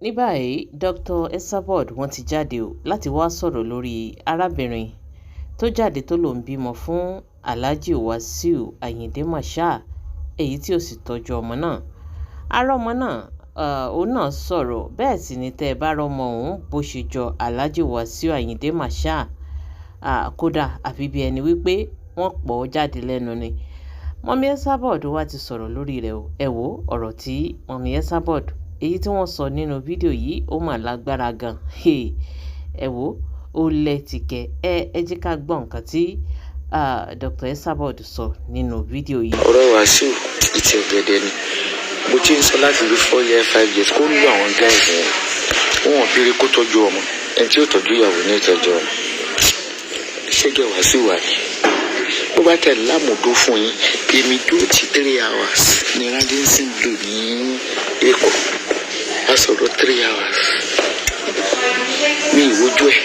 Ní báyìí Dr. Esabod wọ́n ti jáde o láti wá sọ̀rọ̀ lórí arábìnrin tó jáde tó lòun bímọ fún Alhaji Wasiu Ayinde Marshal èyí tí ó sì tọ́jú ọmọ náà. Ará ọmọ náà òun náà sọ̀rọ̀ bẹ́ẹ̀ sì ni tẹ́ ẹ bá rọmọ òun bó ṣe jọ Alhaji Wasiu Ayinde Marshal kódà àfi bí ẹni wípé wọ́n pọ̀ jáde lẹ́nu ni. Mọ́mí Esabod wá ti sọ̀rọ̀ lórí rẹ̀ o. Ẹ wo ọ̀rọ̀ tí Mọ́mí Esabod èyí tí wọ́n sọ nínú fídíò yìí ó mà lágbára gan. Ẹ wo ó lẹ́tìkẹ́ ẹ jẹ́ ká gbọ́ nǹkan tí Dr. Esabod sọ nínú fídíò yìí. Ọ̀rọ̀ Wasiu ìtì ọ̀gẹ̀dẹ̀ ni mo ti ń sọ láti bí 4 years 5 years kó lu àwọn guys yẹn wọn béèrè kó tọ́jú ọmọ ẹni tí ó tọ́jú ìyàwó ní ìtọ́jú ọmọ ṣẹ́gẹ̀ Wasiu wà ní bó bá tẹ̀ lámùdó fún yín èmi dúró ti 3 hours ní rádínsìn blue ní Èkó a sọ̀rọ̀ 3 hours mi ìwojú ẹ̀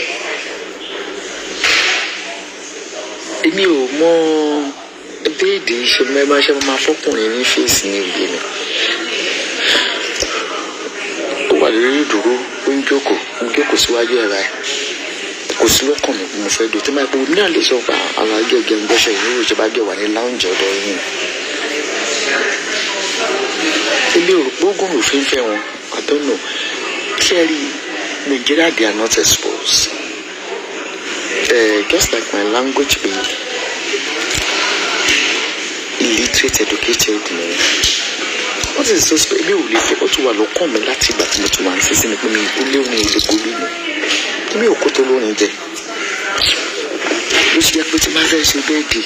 èmi ò mọ déèdì ṣe máa fọkùnrin ní fèsì ní ìgbé mi ó wà lórí ìdúró ó ń jókòó síwájú ẹ̀ báyìí kò sí lọ́kàn mi mo fẹ́ do tí máa gbọ́ mi náà lè sọ pé àwọn agẹ́gẹ́ ń gbọ́sẹ̀ ìlú ìjọba gẹ̀ wà ní láwùjọ ọ̀dọ́ yìí ilé òrùpógùn òfin fẹ́ wọn I don't know clearly Nigeria they are not exposed just like my language being illiterate educated ni wọ́n ti sọ pé mi ò lè fẹ́ ó ti wà lọ́kàn mi láti ìgbà tí mo ti wà ní sísí mi pé mi ò léwu ní ilé kólú mi ò kó tó lórin jẹ ló ṣe jẹ́ pé tí máa fẹ́ ṣe bẹ́ẹ̀dì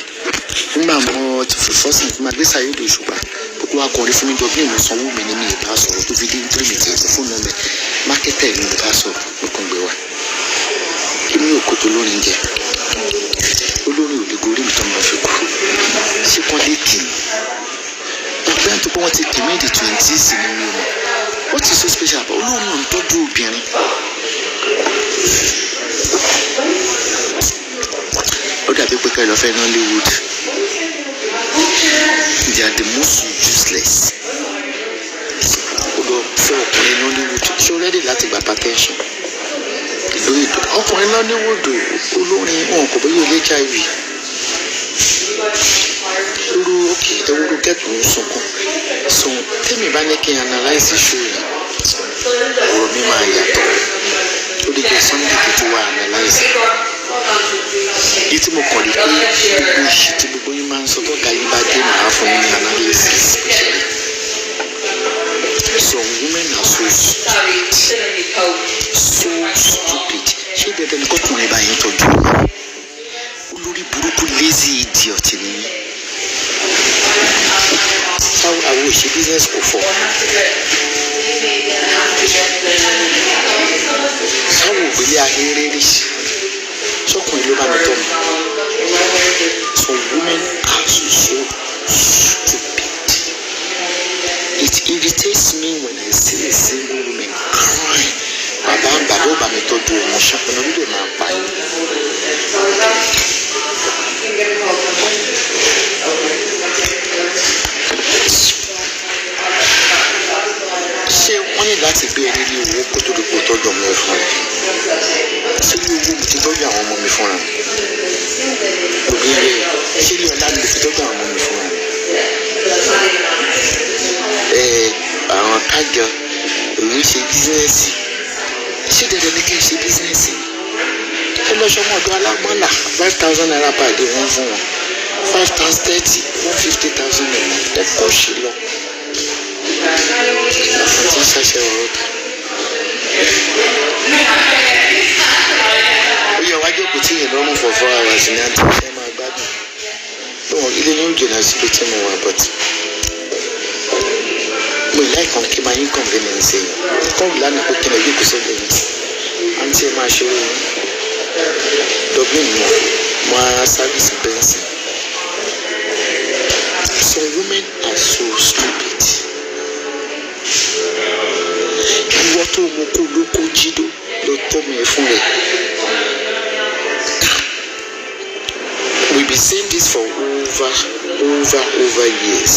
nígbà mo ti fi fọ́sìn tí máa gbé Saheed Òṣùpá gbogbo akọrin fún mi jọ bí èmi sanwó mi ní mi ì bá sọ̀rọ̀ tó fi dé nítorí mi ti fóònù mi mákẹ́tẹ̀ mi ì bá sọ̀rọ̀ lókun gbé wa mi ò kó tó lórin jẹ olórin ò lè gorí mi tó ń bá fi kú ṣé kán lè kì í bàbá tó pé wọ́n ti kì í méjì 20s nínú wọn wọ́n ti so special bá olórin ò ń tọ́jú obìnrin ó dàbí pé ká lọ fẹ́ Nollywood they are the most useless ó lọ fẹ́ ọkùnrin Nollywood ṣé ó rẹ́dì láti gba hypertension lórí ọkùnrin Nollywood olórin wọn kò bóyá ilé HIV lóru òkè ewúro kẹ́tùn ún sunkún sun tẹ́mi bá ní kí n analyze show yìí ọ̀rọ̀ mi máa yàtọ̀ ó dé jẹ́ Sunday kí tó wá analyze yìí tí mo kàn rí pé gbogbo ìṣì tí gbogbo yín máa ń sọ tó ga yín bá dé màá fún yín ní analysis some women are so stupid ṣé dandan ni kọkùnrin bá yín tọ́jú olórí burúkú lazy idiot ni sáwọn àwọn òṣè business kò fọ sáwọn ògbélé ahéré rí sọkùnrin ló bá mi tọ́ mi some women are so stupid it irritates me when I see a single woman crying bàbá àgbà ló bá mi tọ́jú ọmọ ṣàpẹ̀lú orílẹ̀ máa pa yín. ṣé wọ́n ní láti gbé ẹni ní owó kó tó dúpọ̀ tọ́jú ọmọ ẹ fún ẹ ṣé ní owó mi ti tọ́jú àwọn ọmọ mi fúnra mi òbí rẹ ṣé ní ọ̀la mi lè fi tọ́jú àwọn ọmọ mi fúnra mi àwọn kájọ òun ṣe bísíǹsì ṣé dandan ni kí n ṣe bísíǹsì ẹ lọ sọmọ ọdún alágbọ́nlà 5,000 naira per day wọ́n fún wọn 5 times 30 150,000 naira ẹ kó ṣe lọ àti ṣàṣẹ ọ̀rọ̀ ta ó yẹ wájú kò tí ì lọ́rùn for 4 hours ní àti ìṣe máa gbádùn lóhùn ilé ní òjò náà síbi tí mo wà bọ́tì mo láì kàn kí máa inconvenience yìí kọ́ọ̀lù lánàá pé kí n ẹgbẹ́ kò sẹ́gbẹ̀ẹ́ mi àǹtí ẹ máa ṣe Dublin mo á sáfìsì bẹ́ǹsì some women are so stupid ìwọ tó mọ kó ló kó jídó lọ tọ́ mi ẹ̀ fún rẹ̀ we be saying this for over years.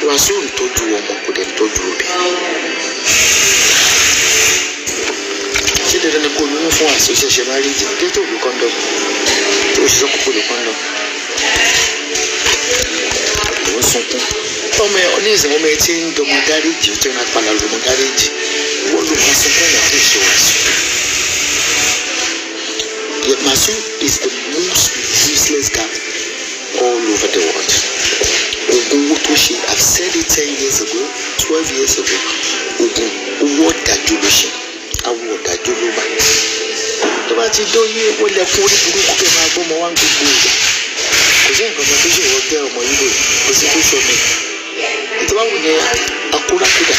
Wàásù ń tọ́jú ọmọ kò dẹ̀ ń tọ́jú obìnrin. fún àṣọ ṣẹ̀ṣẹ̀ máa rí ìdìbò tó lù kọ́ńdọ̀ tó ṣiṣẹ́ kókó lù kọ́ńdọ̀ òun sunkún ọmọ ẹ oníṣẹ́ ọmọ ẹ tí ń dọmọ gáréèjì tó ń apàlà lọmọ gáréèjì wọ́n ló máa sunkún ọ̀nà tó ṣe wàásù. Masu is the most useless guy all over the world. Ogun owó tó ṣe, I've said it 10 years ago, 12 years ago. Ogun owó ọ̀dájú ló ṣe, àwọn ọ̀dájú ló bá. Tó bá ti dóyè owó lẹ́kún orí burúkú tó máa gbọ́ ọmọ wa ń gbogbo ìgbà. Kò sí nǹkan kan tó ṣe ìwọ gbẹ́ ọmọ yìí lò, kò sí tó sọ mi. Ìtọ́wá wù ní akórakúdà.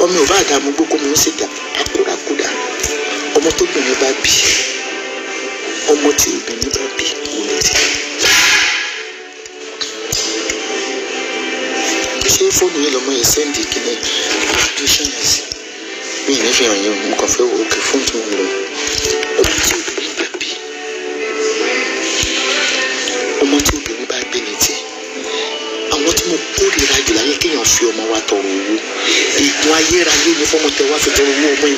Ọmọ ò bá dààmú gbogbo mi ó sì dà akórakúdà. Ọmọ tó gbìyànjú bá bí. Ọmọ tí obìnrin bá bí òun ti. Ṣé fóònù yìí lọ́mọ yẹn sẹ́ndì kìíní graduation yẹn sí? Mi ì ní fi hàn yín mo kàn fẹ́ wò ó kí fóònù tó ń lọ. Ọmọ tí obìnrin bá bí. Ọmọ tí obìnrin bá bí ní tiẹ̀. Àwọn tí mo kórìíra jù láyé kéèyàn fi ọmọ wa tọrọ owó. Ìgbọ́n ayérayé ni fọmọ tẹ wá fi tọrọ owó ọmọ yìí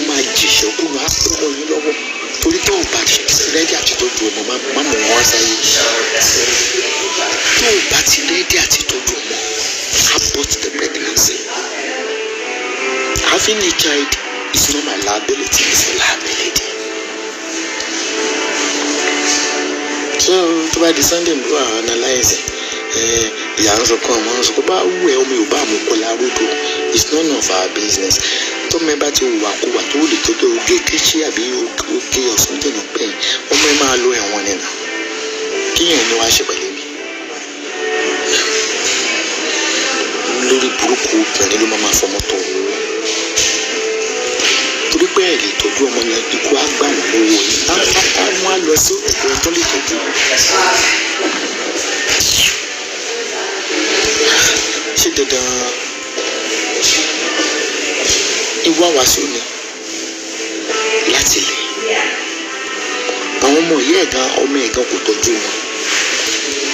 máa jìṣẹ́ kúrò á pé ọmọ yìí lọ́wọ́. Torí tó o bá rẹ́dí àti tọ́jú ọmọ má mọ̀ wọ́n wá sáyé. Tó o bá ti rẹ́dí àti tọ́jú ọmọ, abort the pregnancy. Having a child is not my liability, it's a liability. So tó bá di Sunday mo wà analyze ìyá ń sọ kan ọmọ ń sọ kó bá wù ẹ́ ọmọ Yorùbá àmú kọ́lá ròdò it's none of our business. Tó mẹ́bà tí wà kó wà tó lè tó oge kíchí àbí oge ọ̀sán dènà pẹ́yìn ọmọ ẹ máa lo ẹ̀wọ̀n nínú kíyàn ní wàá ṣe pẹ̀lú mi. Lórí burúkú obìnrin ló máa fọmọ tọ owó torí pé ẹ̀ lè tọ́jú ọmọ yẹn ikú àgbà wọn lówó yìí àwọn á lọ sí ọ̀dọ̀ tó lè tọ́jú. Ṣé dandan ìwà wàásù ni láti lè àwọn ọmọ yìí ẹ̀gán ọmọ ẹ̀gán kò tọ́jú wọn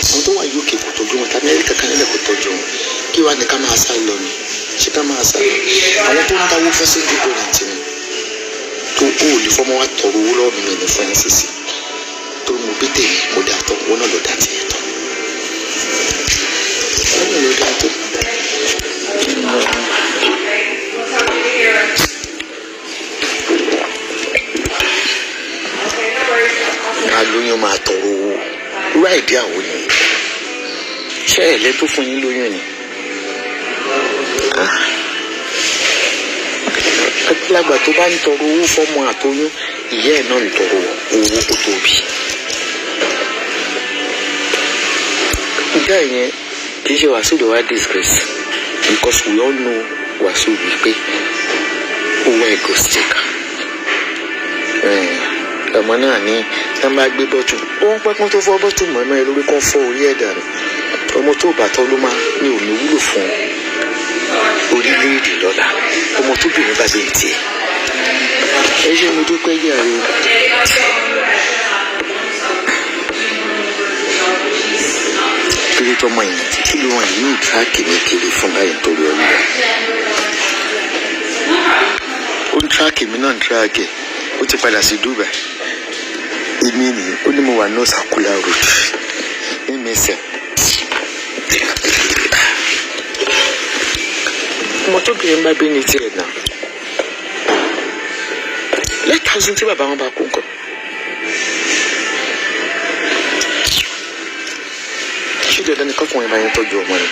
àwọn tó wà UK kò tọ́jú wọn tàbí Amẹ́ríkà kan nílẹ̀ kò tọ́jú wọn kí wàá ní ká máa sá lọ ni ṣé ká máa sá lọ àwọn tó ń dáwó fún sí gbogbo rẹ̀ tì mí tó o lè fọmọ wa tọrọ owó lọ́wọ́ mi ní fẹ́ǹsì tó mo bí tèmi mo dà tọ́ wọn náà lọ dà tiẹ̀ tọ́ wọn náà lọ dà tó. Lóyún máa tọrọ owó rúwá ìdí àwọn ni ṣé ẹ̀lẹ́ tó fún yín lóyún ni àgbàlagbà tó bá ń tọrọ owó fọmọ àtọyún ìyá ẹ̀ náà ń tọrọ owó kó tóbi. Ìjà yẹn kì í ṣe Wàsíù ló wá disgrace because we all know Wàsíù wípé owó egoistic. Ọmọ náà ní tá máa gbé bọ́tù wọ́n pẹ́pọ́n tó fọ́ bọ́tù mọ́ ẹ lórí kan fọ́ orí ẹ̀dà ni ọmọ tó bàtọ́ ló máa ní òní wúlò fún orílẹ̀-èdè lọ́la ọmọ tó bìnrin bá bẹ̀rẹ̀ tiẹ̀ ẹ ṣe mo dúpẹ́ yàrá o. Kiri tọmọ yìí kí ló wọn yìí ní tíráàkì ní kiri fún báyìí torí ọlọ́wọ́ ó ní tíráàkì mi náà ní tíráàkì ó ti padà sí Dubai èmi ni ó ní mo wà ní Circular Road ní mẹsẹ̀ ọmọ tó bìnrin bá bí ní tiẹ̀ náà lẹ́tàzún tí bàbá wọn bá kú nǹkan ṣé dandan ni kọkùnrin bá yẹn tọ́jú ọmọ rẹ̀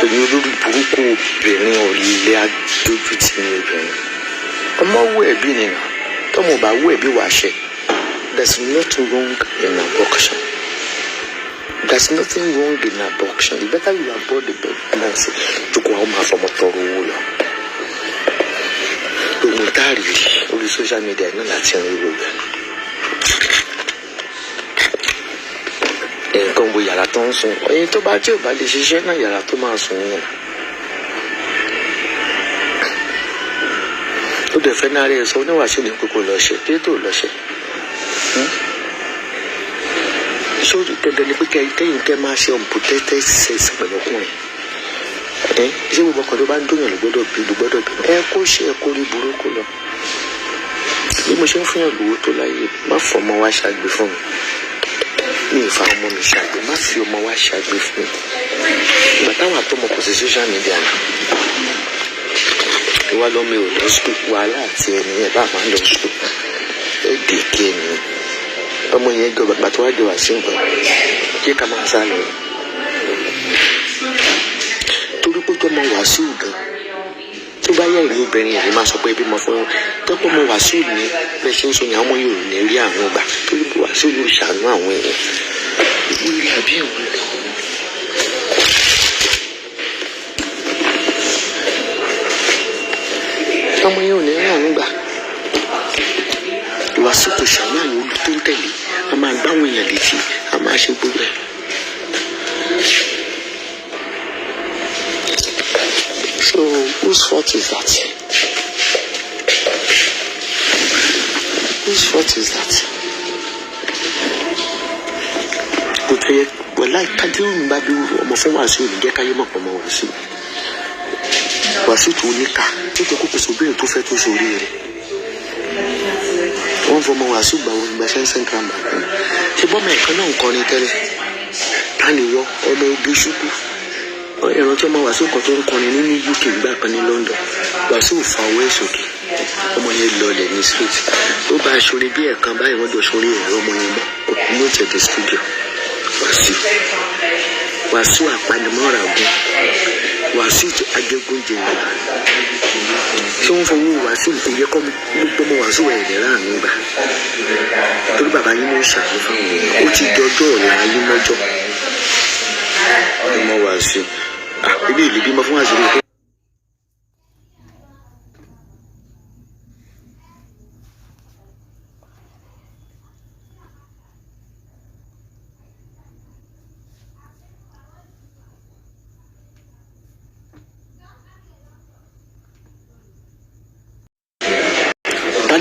èmi olórí burúkú obìnrin ọ̀lẹ́ adójútì ní obìnrin ọmọ wú ẹ̀bí nìyẹn tọ́mọ bá wú ẹ̀bí wàá ṣe there's nothing wrong in abortion. There's nothing wrong in abortion. The better you abort the pregnancy, you go home from a toro wolo. The mutari on the social media no láti rí ro be. Nǹkan wo yàrá tó ń sùn. Ẹni tó bá tí ò bá lè ṣiṣẹ́ náà yàrá tó máa sùn yẹn. Ó dẹ̀ fẹ́ náà rẹ̀ sọ oníwàásù ní kókó lọ ṣe kí tó lọ ṣe. Ṣé dandan ni pé kẹ́yìn kẹ́ máa ṣe unprotected sex pẹ̀lú ọkùnrin ṣé gbogbo ọkọ̀ tó bá ń dóyàn ló gbọ́dọ̀ bí ẹ kó ṣe ẹ kó rí burúkú lọ. bí mo ṣe ń fún yàn lówó tó láyé má fọmọ wá ṣàgbé fún mi ì fa ọmọ mi ṣàgbé má fi ọmọ wá ṣàgbé fún mi. ìgbà táwọn àtọmọ kò sí social media náà ìwà lọ́mọ ò lọ sùkúl wàhálà àti ẹni ẹ̀ bá máa ń lọ sùkúl ẹ̀ dèké ni ọmọ yẹn jọ bàbá tó wá jọ wá sí nǹkan kí ká máa sá lọ. torí pé jọmọ Wàsíù gan tó bá yá ìlú obìnrin yẹn máa sọ pé bí mo fún tọ́pọ̀ mọ Wàsíù ní bẹ́ẹ̀ ṣe ń sọ yẹn àwọn yóò ní rí àwọn ọgbà torí pé Wàsíù yóò ṣàánú àwọn èèyàn ìwúrí àbí ìwúrí. ọmọ yẹn ò ní rí àwọn gbà Wàsíù kò ṣàánú àwọn olú tó ń tẹ̀lé a máa gbáwọn èèyàn létí a máa ṣe gbogbo ẹ̀. So whose fault is that? Whose fault is that? kò tó yẹ wọlá ìkájọ́ mi bá bí ọmọ fún Wàsíù ní jẹ́ káyé mọ̀ pọ̀ mọ́ Wàsíù. Wàsíù tó níkà tó jẹ́ kó pèsè obìnrin tó fẹ́ tó sórí rẹ̀. wọ́n fọmọ Wàsíù gbà wọ́n gbàṣẹ́ central bank ṣe bọ́mọ ẹ̀kan náà ń kọrin tẹ́lẹ̀ ta ni wọ́ ọmọ ogun ṣubú ẹ̀rọ tí ọmọ Wàsíù kan tó ń kọrin nínú UK gbà kan ní London Wàsíù fa owó ẹ̀ sókè ọmọ yẹn lọlẹ̀ ní street ó bá aṣọrin bí ẹ̀kan báyìí wọ́n jọ sórí ẹ̀rọ ọmọ yẹn mọ́ ní ó tẹ̀dẹ̀ studio Wàsíù àpanimọ́ra gún Wàsíù agégúnjẹ tí wọ́n fọwọ́ Wàsíù kò yẹ kọ́ gbogbo ọmọ Wàsíù ẹ̀rẹ̀ láàánú gbà torí bàbá yín ló ń ṣàánú fáwọn èèyàn ó ti dọjọ́ ọ̀la ayé mọ́jọ́ ọmọ Wàsíù ibi ìlú bímọ fún Wàsíù rẹ̀.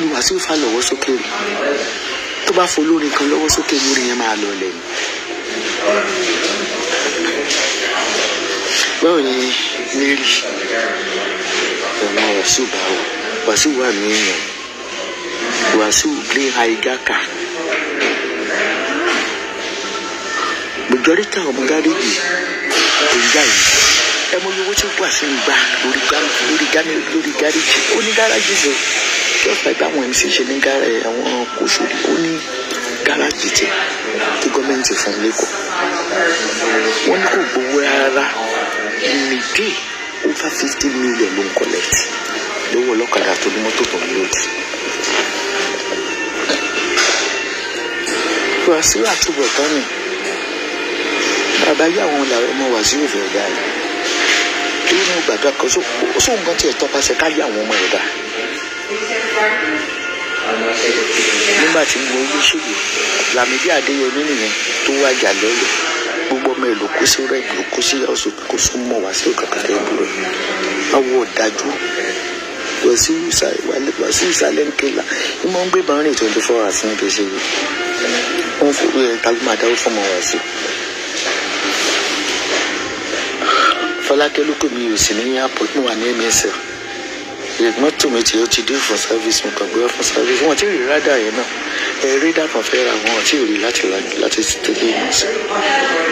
ni Wàsíù fà lọ́wọ́ sókè rí tó bá fọ olórin kan lọ́wọ́ sókè lórí yẹn máa lọ lẹ́nu. báwo ni Mary ọmọ Wàsíù bá wọ Wàsíù wà ní èèyàn Wàsíù play haigaka majority ọmọ gáréjì tó ń jà yìí ẹ mọ owó tí Wàsíù gbà lórí gáréjì ó ní gáràjì sọ just like àwọn MC ṣe ní àwọn kòsòrì ó ní gáràjì tí gọ́ọ̀mẹ̀ntì fún lẹ́kọ̀ọ́ wọ́n ní kò gbowó rárá nìdí over 50 million ló ń collect lówó ọlọ́kadà tó ní mọ́tò tó ń lòdì. Wàsíù àtúbọ̀tán ni bàbá yà wọn làwọn ọmọ Wàsíù fẹ́ dá yìí tó ní gbàgbà kan sóhun kan tiẹ̀ tọpasẹ̀ ká yà àwọn ọmọ rẹ̀ dá. nígbà tí mo wí ṣòwò Lámídì Adéyẹmí nìyẹn tó wájà lọ́yọ̀ gbogbo ọmọ èlò kó sí rẹ̀ ló kó sí ọ̀sùn kó sún mọ́ Wàsíù kankan rẹ̀ búrọ̀ àwọ̀ ọ̀dájú Wàsíù ìsàlẹ̀ ń kéla ní mo ń gbé bàárìn 24 hours ní kí n ṣe yìí wọ́n fòwé ẹ̀ tàbí máa dáwọ́ fọmọ Wàsíù. Fọlákẹ́ ló pè mí ò sí ní airport mo wà ní MSL mọ́tò mi tí ó ti dé fún service mo kàn gbé fún service wọn tí ì rí rádà yẹn náà rédà kan fẹ́ ra wọn tí ì rí láti tẹ̀lé ìmọ̀ sí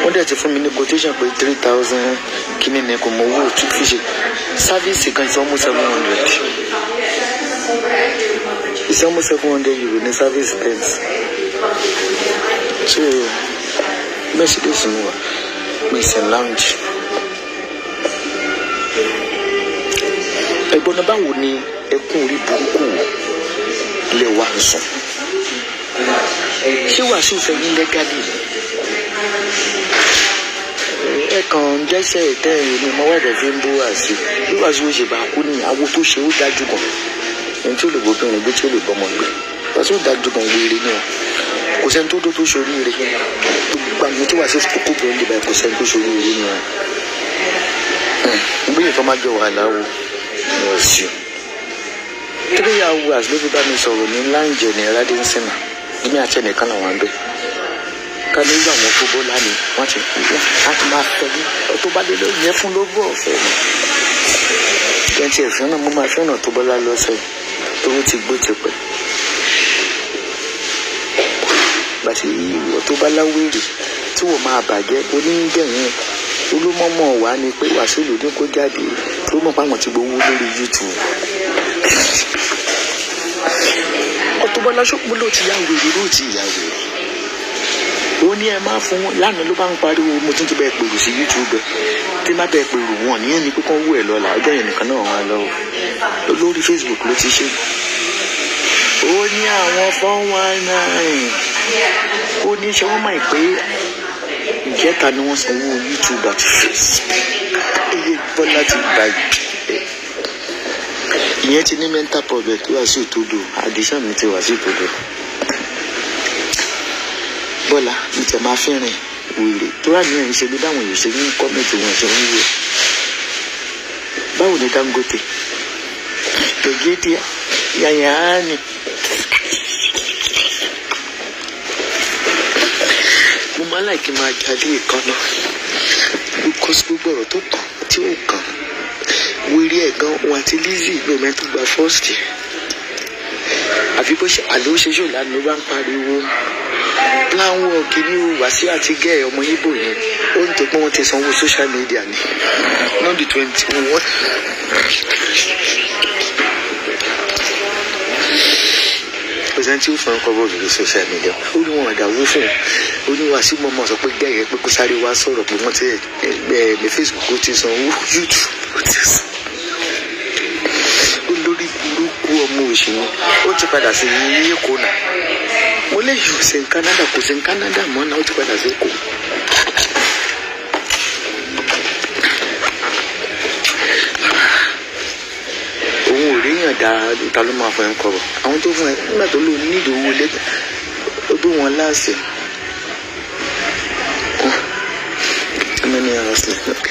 wọ́n dẹ̀ ti fún mi ní quotation pé 3,000 kíní ní kò mọ owó tó fi ṣe service kan is almost 700 it's almost 700 euro ní service pence so Mercedes mi wà Mason lounge. ẹ̀gbọ́n náà báwo ni ẹkún orí burúkú lè wá ń sùn ṣé Wàsíù fẹ́ yín lẹ́gàlì ẹ kàn jẹ́sẹ̀ tẹ́ ẹ̀mí mọ́wọ́dẹ̀ fi ń bú Wàsíù bí Wàsíù ṣe bá kú ní àwo tó ṣe ó dájú gan ẹni tí ó lè bóbìnrin gbé tí ó lè bọ́mọ gbé Wàsíù dájú gan wéere ní o kò sẹ́ni tó dó tó ṣorí rẹ̀ tó gbàgbé tí Wàsíù kókó bẹ̀rẹ̀ níbẹ̀ kò sẹ́ni tó ṣorí rẹ̀ ní o gbé ìfọ́ má jẹ́ wàhálà wo Wàsíù 3 hours ló fi bá mi sọ̀rọ̀ ní láǹjẹ̀ ní Rádínsìnà èmi àti ẹnìkan làwọn àgbẹ̀ ká lórí àwọn tó Bọ́lá ni wọ́n ti máa fẹ́ ní Auto Bola lórí yẹn fún lówó ọ̀fẹ́ ni. Twenty ẹ̀fọn náà mo máa fẹ́ràn Auto Bola lọ́sẹ̀ tó ti gbó ti pẹ́. Bàtí Auto Bola wèrè tí wọ́n máa bàjẹ́ onígbẹ̀yìn olúmọ́mọ́ wà ní pé Wàsíù ló ní kó jáde tó mọ̀ páwọn ti gbowó lórí YouTube. Auto Bola ṣọ́pọ̀ ló ti yá wèrè ló ti yá wèrè. Ó ní ẹ máa fún wọn lánàá ló bá ń pariwo mo tún ti bẹ́ẹ̀ pèrò sí YouTube tí má bẹ́ẹ̀ pèrò wọn níyẹn ni pé kán wú ẹ̀ lọ́la ọjọ́ yẹn nìkan náà wọn lọ lórí Facebook ló ti ṣe. Ó ní àwọn 419 ó ní ṣé wọ́n máa pé ìjẹta ni wọ́n sanwó YouTube àti Facebook. Iye Bọ́lá ti bàjẹ́. Ìyẹn ti ní mental problem tí Wàsíù tó dò addiction mi ti Wàsíù tó dò. Bọ́lá mi tẹ̀ máa fẹ́ràn wèrè tó rà ní ẹ̀yìn ṣe bí dáwọn èèyàn ṣe ní kọ́mẹ̀tì wọn ṣe ń wúwo. Báwo ni Dangote tògédé yàyà ni. Mo máa láì kí n máa jáde ìkànnà because gbogbo ọ̀rọ̀ tó kàn tí ó kàn wèrè ẹ̀gán òun àti Lizzy gbẹ̀mẹ́ tó gba first àfi bó ṣe àlọ́ ṣe ṣò lánàá ló bá ń pariwo plan work ní Wàsíù àti gẹ́ ọmọ Ìgbò yẹn ó ń tó pé wọ́n ti sanwó social media ni not the 21. President yóò fún ọkọ̀ bọ́ọ̀lù lórí social media ó ní wọn àdàwó fún un ó ní Wàsíù mọ́mọ́ sọ pé gẹ́gẹ́ pé kó sáré wá sọ̀rọ̀ pé wọ́n ti ní Facebook ó ti sanwó YouTube ó ti san olórí burúkú ọmọ òṣèlú ó ti padà sí ní Èkó náà mo lè yù sí Canada kò sí Canada mọ́ náà ó ti padà sí Èkó. Òun ò ríyàn dáa ta ló máa fọ ẹ̀ ń kọ̀ bọ̀ àwọn tó fún ẹ nígbà tó lò nídìí owó lẹ́gbẹ̀ẹ́ ó bí wọn láàṣẹ. How many hours left?